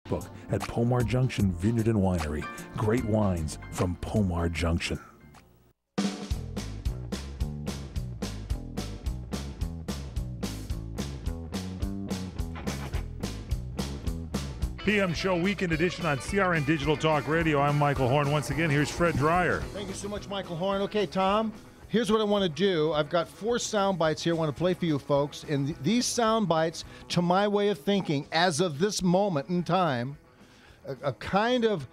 Facebook at Pomar Junction Vineyard and Winery. Great wines from Pomar Junction. PM Show Weekend Edition on CRN Digital Talk Radio. I'm Michael Horn. Once again, here's Fred Dryer. Thank you so much, Michael Horn. Okay, Tom, here's what I want to do. I've got 4 sound bites here I want to play for you folks. And these sound bites, to my way of thinking, as of this moment in time, a kind of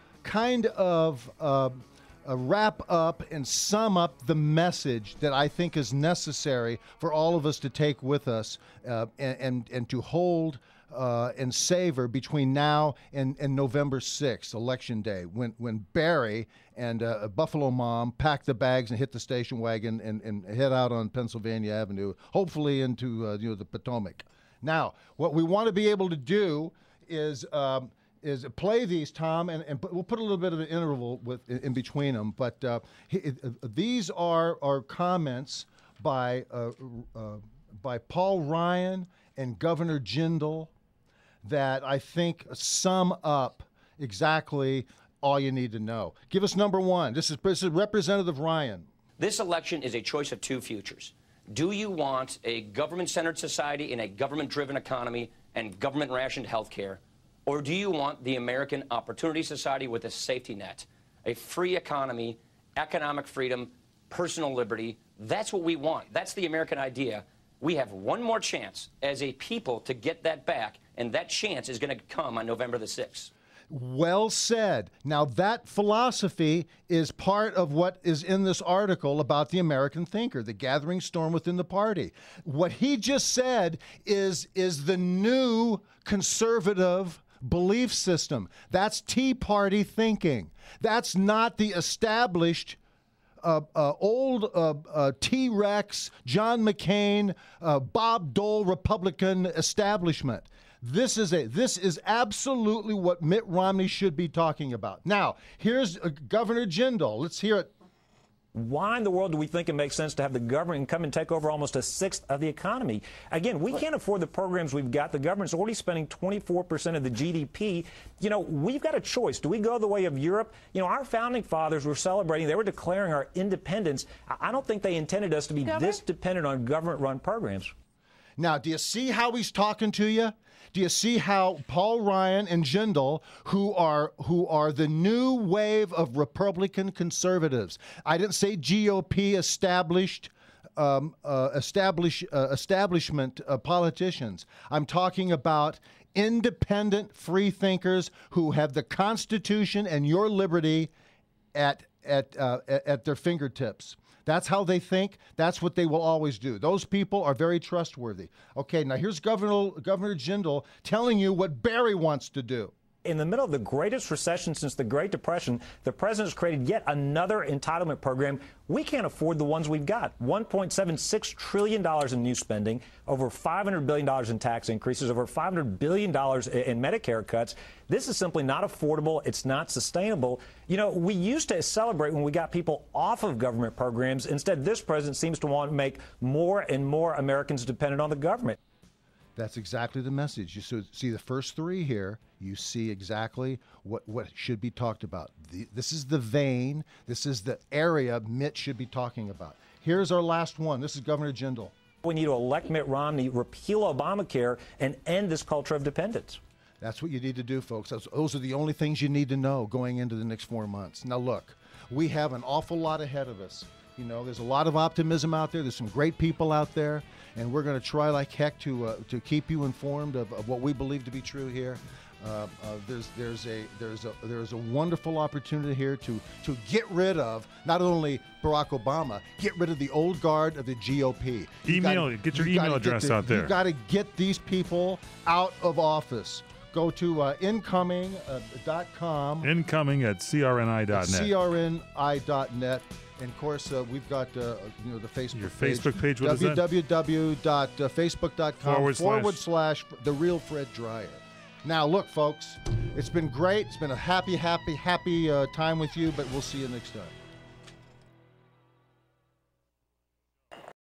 wrap up and sum up the message that I think is necessary for all of us to take with us and to hold and savor between now and November 6th, Election Day, when Barry and Buffalo Mom pack the bags and hit the station wagon and head out on Pennsylvania Avenue, hopefully into the Potomac. Now, what we want to be able to do is play these, Tom, and we'll put a little bit of an interval in between them. But these are comments by Paul Ryan and Governor Jindal that I think sum up exactly all you need to know. Give us number one. This is Representative Ryan. This election is a choice of 2 futures. Do you want a government-centered society in a government-driven economy and government-rationed health care? Or do you want the American Opportunity Society with a safety net, a free economy, economic freedom, personal liberty? That's what we want. That's the American idea. We have one more chance as a people to get that back, and that chance is going to come on November the 6th. Well said. Now, that philosophy is part of what is in this article about the American thinker, the gathering storm within the party. What he just said is the new conservative belief system. That's Tea Party thinking. That's not the established old T-Rex, John McCain, Bob Dole Republican establishment. This is absolutely what Mitt Romney should be talking about. Now, here's Governor Jindal. Let's hear it. Why in the world do we think it makes sense to have the government come and take over almost 1/6 of the economy? Again, we can't afford the programs we've got. The government's already spending 24% of the GDP. You know, we've got a choice. Do we go the way of Europe? You know, our founding fathers were celebrating. They were declaring our independence. I don't think they intended us to be this dependent on government-run programs. Now, do you see how he's talking to you? Do you see how Paul Ryan and Jindal, who are the new wave of Republican conservatives? I didn't say GOP establishment politicians. I'm talking about independent free thinkers who have the Constitution and your liberty at their fingertips. That's how they think. That's what they will always do. Those people are very trustworthy. Okay, now here's Governor Jindal telling you what Barry wants to do. In the middle of the greatest recession since the Great Depression, the president's created yet another entitlement program. We can't afford the ones we've got. $1.76 trillion in new spending, over $500 billion in tax increases, over $500 billion in Medicare cuts. This is simply not affordable. It's not sustainable. You know, we used to celebrate when we got people off of government programs. Instead, this president seems to want to make more and more Americans dependent on the government. That's exactly the message. You see the first 3 here. You see exactly what should be talked about. This is the vein. This is the area Mitt should be talking about. Here's our last one. This is Governor Jindal. We need to elect Mitt Romney, repeal Obamacare, and end this culture of dependence. That's what you need to do, folks. Those are the only things you need to know going into the next 4 months. Now, look, we have an awful lot ahead of us. You know, there's a lot of optimism out there. There's some great people out there, and we're going to try like heck to keep you informed of what we believe to be true here. There's a wonderful opportunity here to get rid of not only Barack Obama, get rid of the old guard of the GOP. Get your email address out there. You've got to get these people out of office. Go to incoming.com. Incoming at crni.net. crni.net. And of course, we've got the Facebook Your Facebook page. What is that? www.facebook.com// The Real Fred Dryer. Now, look, folks, it's been great. It's been a happy time with you, but we'll see you next time.